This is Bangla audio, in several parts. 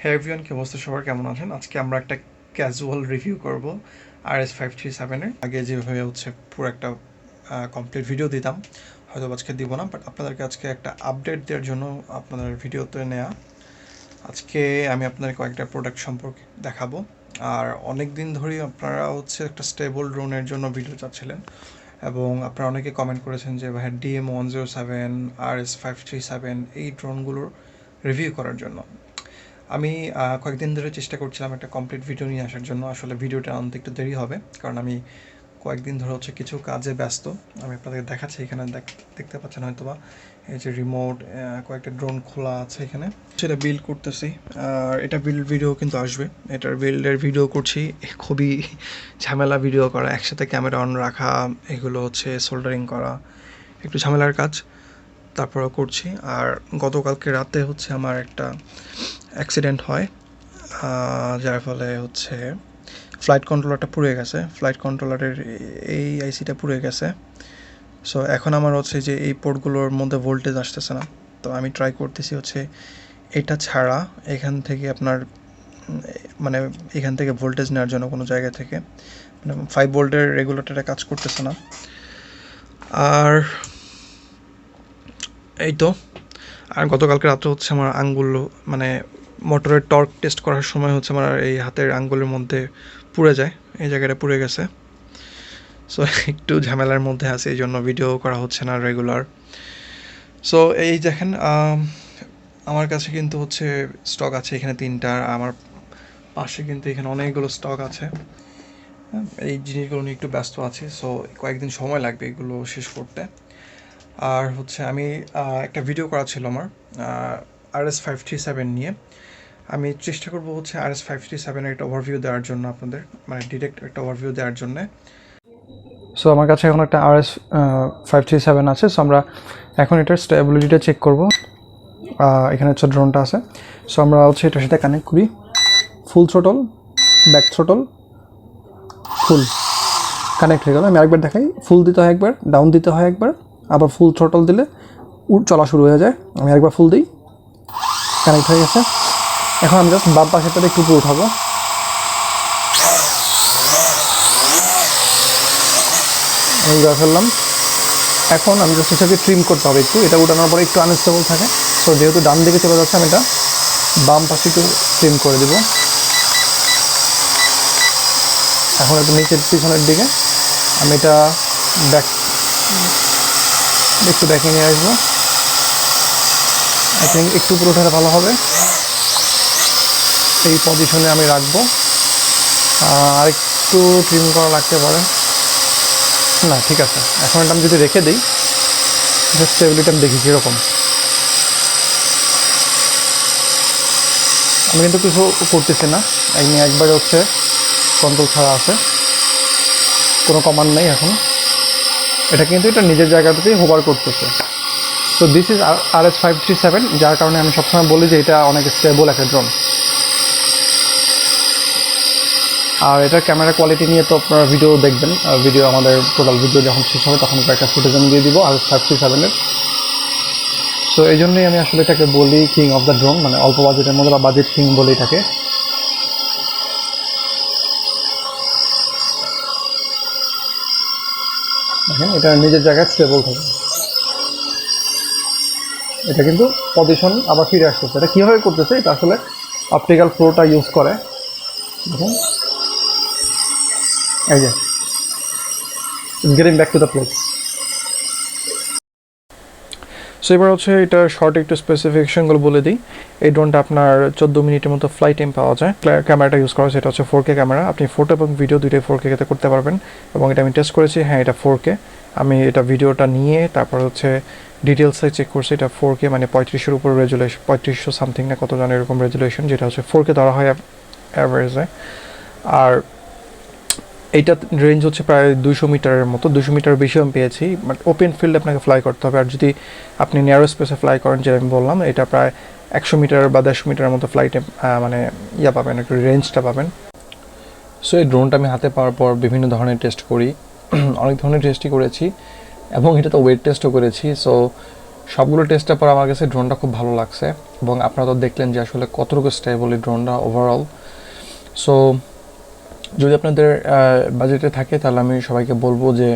হ্যাঁ এভরিওয়ান, কি অবস্থা সবার, কেমন আছেন? আজকে আমরা একটা ক্যাজুয়াল রিভিউ করব RS537 এর। আগে যেভাবে হচ্ছে পুরো একটা কমপ্লিট ভিডিও দিতাম, হয়তো আজকে দিব না, বাট আপনাদেরকে আজকে একটা আপডেট দেওয়ার জন্য আপনাদের ভিডিওতে নেওয়া। আজকে আমি আপনাদের কয়েকটা প্রোডাক্ট সম্পর্কে দেখাবো। আর অনেক দিন ধরেই আপনারা হচ্ছে একটা স্টেবল ড্রোনের জন্য ভিডিও চাচ্ছিলেন, এবং আপনারা অনেকে কমেন্ট করেছেন যে ভাই DM107, RS537 এই ড্রোনগুলোর রিভিউ করার জন্য। আমি কয়েকদিন ধরে চেষ্টা করছিলাম একটা কমপ্লিট ভিডিও নিয়ে আসার জন্য। আসলে ভিডিওটা আনতে একটু দেরি হবে, কারণ আমি কয়েকদিন ধরে হচ্ছে কিছু কাজে ব্যস্ত। আমি আপনাদের দেখাচ্ছি, এখানে দেখতে পাচ্ছেন হয়তো বা এই যে রিমোট, কয়েকটা ড্রোন খোলা আছে এখানে, সেটা বিল্ড করতেছি। আর এটা বিল্ড ভিডিও কিন্তু আসবে, এটার বিল্ডের ভিডিও করছি। খুবই ঝামেলা ভিডিও করা, একসাথে ক্যামেরা অন রাখা, এগুলো হচ্ছে সোল্ডারিং করা, একটু ঝামেলার কাজ, তারপরেও করছি। আর গতকালকে রাতে হচ্ছে আমার একটা অ্যাক্সিডেন্ট হয়, যার ফলে হচ্ছে ফ্লাইট কন্ট্রোলারটা পুড়ে গেছে, ফ্লাইট কন্ট্রোলারের এই আইসিটা পুড়ে গেছে। সো এখন আমার হচ্ছে যে এই পোর্টগুলোর মধ্যে ভোল্টেজ আসতেছে না। তো আমি ট্রাই করতেছি হচ্ছে এটা ছাড়া এখান থেকে আপনার মানে এখান থেকে ভোল্টেজ নেওয়ার জন্য কোনো জায়গা থেকে, মানে 5 ভোল্টের রেগুলেটরে কাজ করতেছে না। আর এই তো, আর গতকালকে রাত্রে হচ্ছে আমার আঙ্গুল, মানে মোটরের টর্ক টেস্ট করার সময় হচ্ছে আমার এই হাতের আঙ্গুলের মধ্যে পুড়ে যায়, এই জায়গাটা পুড়ে গেছে। সো একটু ঝামেলার মধ্যে আছে, এই জন্য ভিডিও করা হচ্ছে না রেগুলার। সো এই দেখেন, আমার কাছে কিন্তু হচ্ছে স্টক আছে এখানে 3টা, আমার পাশে কিন্তু এখানে অনেকগুলো স্টক আছে। এই জিনিসগুলো নিয়ে একটু ব্যস্ত আছি, সো কয়েকদিন সময় লাগবে এগুলো শেষ করতে। আর হচ্ছে আমি একটা ভিডিও করা ছিল আমার RS537 নিয়ে। আমি চেষ্টা করবো হচ্ছে RS537 একটা ওভারভিউ দেওয়ার জন্য আপনাদের, মানে ডিরেক্ট একটা ওভারভিউ দেওয়ার জন্যে। সো আমার কাছে এখন একটা RS537 আছে। সো আমরা এখন এটার স্টেবিলিটিটা চেক করবো। এখানে হচ্ছে ড্রোনটা আছে। সো আমরা হচ্ছে এটার সাথে কানেক্ট করি, ফুল থ্রোটল, ব্যাক থ্রোটল, ফুল কানেক্ট হয়ে গেল। আমি আরেকবার দেখাই, ফুল দিতে হয় একবার, ডাউন দিতে হয় একবার, আবার ফুল থ্রোটল দিলে চলা শুরু হয়ে যায়। আমি একবার ফুল দিই, কানেক্ট হয়ে গেছে। এখন আমি জাস্ট বাম পাশেরটাতে একটু উপরে উঠাবো, আমি উঠে ফেললাম। এখন আমি জাস্ট এটাকে ট্রিম করতে হবে একটু, এটা উঠানোর পরে একটু আনস্টেবল থাকে। সো যেহেতু ডান দিকে চলে যাচ্ছে, আমি এটা বাম পাশে একটু ট্রিম করে দেবো। এখন একটু নিচের পিছনের দিকে আমি এটা একটু ব্যাকে নিয়ে আসবো। আই থিঙ্ক একটু উপরে উঠালে ভালো হবে। এই পজিশনে আমি রাখবো, আর একটু ট্রিম করা লাগতে পারে। না, ঠিক আছে। এখন এটা আমি যদি রেখে দিই, স্টেবিলিটি আমি দেখি কীরকম। আমি কিন্তু কিছু করতেছি না, এমনি একবারে হচ্ছে কন্ট্রোল ছাড়া আছে, কোনো কমান্ড নেই এখন। এটা কিন্তু এটা নিজের জায়গাটাতেই হোভার করতেছে। সো দিস ইজ RS537, যার কারণে আমি সবসময় বলি যে এটা অনেক স্টেবল একটা ড্রোন। আর এটার ক্যামেরা কোয়ালিটি নিয়ে তো আপনারা ভিডিও দেখবেন, ভিডিও আমাদের টোটাল ভিডিও যখন শেষ হবে তখন একটা ফুটেজ আমি দিয়ে দিব RS537-এর। সো এই জন্যই আমি আসলে এটাকে বলি কিং অফ দ্য ড্রোন, মানে অল্প বাজেটের মধ্যে, বা বাজেট কিং বলি এটাকে। দেখেন এটা নিজের জায়গায় স্টেবল থাকে, এটা কিন্তু পজিশন আবার ফিরে আসতেছে। এটা কীভাবে করতেছে, এটা আসলে অপটিক্যাল ফ্লোটা ইউজ করে। দেখুন এই যে getting back to the place. So এবার হচ্ছে এটা শর্ট একটু স্পেসিফিকেশনগুলো বলে দিই। এই ড্রোনটা আপনার 14 মিনিটের মতো ফ্লাইট টাইম পাওয়া যায়। ক্যামেরাটা ইউজ করা হচ্ছে, এটা হচ্ছে 4K ক্যামেরা। আপনি ফটো এবং ভিডিও দুইটাই 4K তে করতে পারবেন, এবং এটা আমি টেস্ট করেছি, হ্যাঁ এটা 4K। আমি এটা ভিডিওটা নিয়ে তারপর হচ্ছে ডিটেলসে চেক করছি, এটা 4K, মানে 3500-এর উপর রেজুলেশন, 3500 সামথিং না কত জানি এরকম রেজুলেশন, যেটা হচ্ছে 4K ধরা হয় অ্যাভারেজে। আর এইটার রেঞ্জ হচ্ছে প্রায় 200 মিটারের মতো, 200 মিটার বেশিও আমি পেয়েছি। বাট ওপেন ফিল্ডে আপনাকে ফ্লাই করতে হবে, আর যদি আপনি ন্যারো স্পেসে ফ্লাই করেন, যেটা আমি বললাম, এটা প্রায় 100 মিটার বা 150 মিটারের মতো ফ্লাইটে মানে পাবেন, একটু রেঞ্জটা পাবেন। সো এই ড্রোনটা আমি হাতে পাওয়ার পর বিভিন্ন ধরনের টেস্ট করি, অনেক ধরনের টেস্টই করেছি, এবং এটা তো ওয়েট টেস্টও করেছি। সো সবগুলো টেস্টের পর আমার কাছে ড্রোনটা খুব ভালো লাগছে, এবং আপনারা তো দেখলেন যে আসলে কতটুকু স্টেবল এই ড্রোনটা ওভারঅল। সো যদি আপনাদের বাজেটে থাকে তাহলে আমি সবাইকে বলবো যে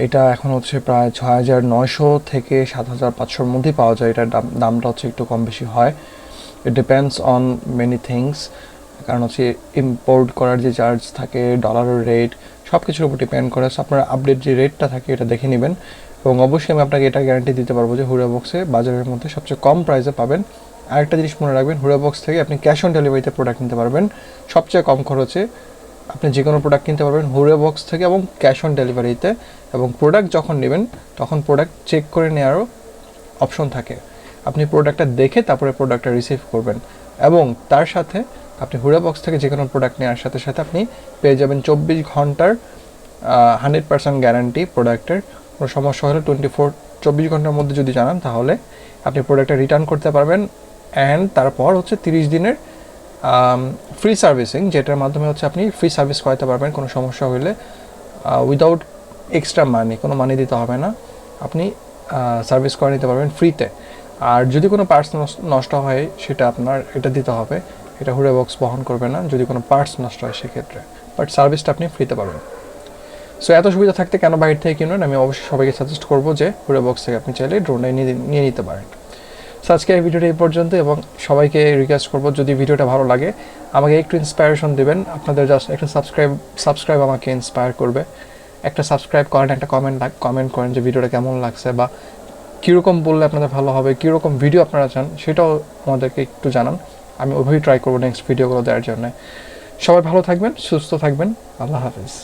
এটা এখন হচ্ছে প্রায় 6,900 থেকে 7,500-র মধ্যেই পাওয়া যায়। এটার দামটা হচ্ছে একটু কম বেশি হয়, it depends on many things. কারণ হচ্ছে ইম্পোর্ট করার যে চার্জ থাকে, ডলারের রেট, সব কিছুর উপর ডিপেন্ড করে। সো আপনার আপডেট যে রেটটা থাকে এটা দেখে নেবেন, এবং অবশ্যই আমি আপনাকে এটা গ্যারান্টি দিতে পারবো যে HoorayBox-এ বাজারের মধ্যে সবচেয়ে কম প্রাইসে পাবেন। আরেকটা জিনিস মনে রাখবেন, HoorayBox থেকে আপনি ক্যাশ অন ডেলিভারিতে প্রোডাক্ট নিতে পারবেন সবচেয়ে কম খরচে। আপনি যে কোনো প্রোডাক্ট কিনতে পারবেন HoorayBox থেকে এবং ক্যাশ অন ডেলিভারিতে, এবং প্রোডাক্ট যখন নেবেন তখন প্রোডাক্ট চেক করে নেওয়ারও অপশন থাকে। আপনি প্রোডাক্টটা দেখে তারপরে প্রোডাক্টটা রিসিভ করবেন, এবং তার সাথে আপনি HoorayBox থেকে যে কোনো প্রোডাক্ট নেওয়ার সাথে সাথে আপনি পেয়ে যাবেন 24 ঘন্টার 100% গ্যারান্টি প্রোডাক্টের। কোনো সমস্যা হলে 24 ঘন্টার মধ্যে যদি জানান তাহলে আপনি প্রোডাক্টটা রিটার্ন করতে পারবেন। অ্যান্ড তারপর হচ্ছে 30 দিনের ফ্রি সার্ভিসিং, যেটার মাধ্যমে হচ্ছে আপনি ফ্রি সার্ভিস করাতে পারবেন কোনো সমস্যা হলে উইদাউট এক্সট্রা মানি, কোনো মানি দিতে হবে না, আপনি সার্ভিস করে নিতে পারবেন ফ্রিতে। আর যদি কোনো পার্টস নষ্ট হয় সেটা আপনার এটা দিতে হবে, এটা HoorayBox বহন করবে না যদি কোনো পার্টস নষ্ট হয় সেক্ষেত্রে, বাট সার্ভিসটা আপনি ফ্রিতে পাবেন। সো এত সুবিধা থাকতে কেন বাইরে থেকে কিনবেন? আমি অবশ্যই সবাইকে সাজেস্ট করবো যে HoorayBox থেকে আপনি চাইলে ড্রোনটা নিয়ে নিতে পারেন। সো আজকে এই ভিডিওটা এই পর্যন্ত, এবং সবাইকে রিকোয়েস্ট করবো যদি ভিডিওটা ভালো লাগে আমাকে একটু ইন্সপায়ারেশন দেবেন। আপনাদের জাস্ট একটা সাবস্ক্রাইব আমাকে ইন্সপায়ার করবে। একটা সাবস্ক্রাইব করেন, একটা কমেন্ট করেন যে ভিডিওটা কেমন লাগছে, বা কীরকম বললে আপনাদের ভালো হবে, কীরকম ভিডিও আপনারা চান সেটাও আমাদেরকে একটু জানান। আমি ওইভাবেই ট্রাই করবো নেক্সট ভিডিওগুলো দেওয়ার জন্য। সবাই ভালো থাকবেন, সুস্থ থাকবেন, আল্লাহ হাফিজ।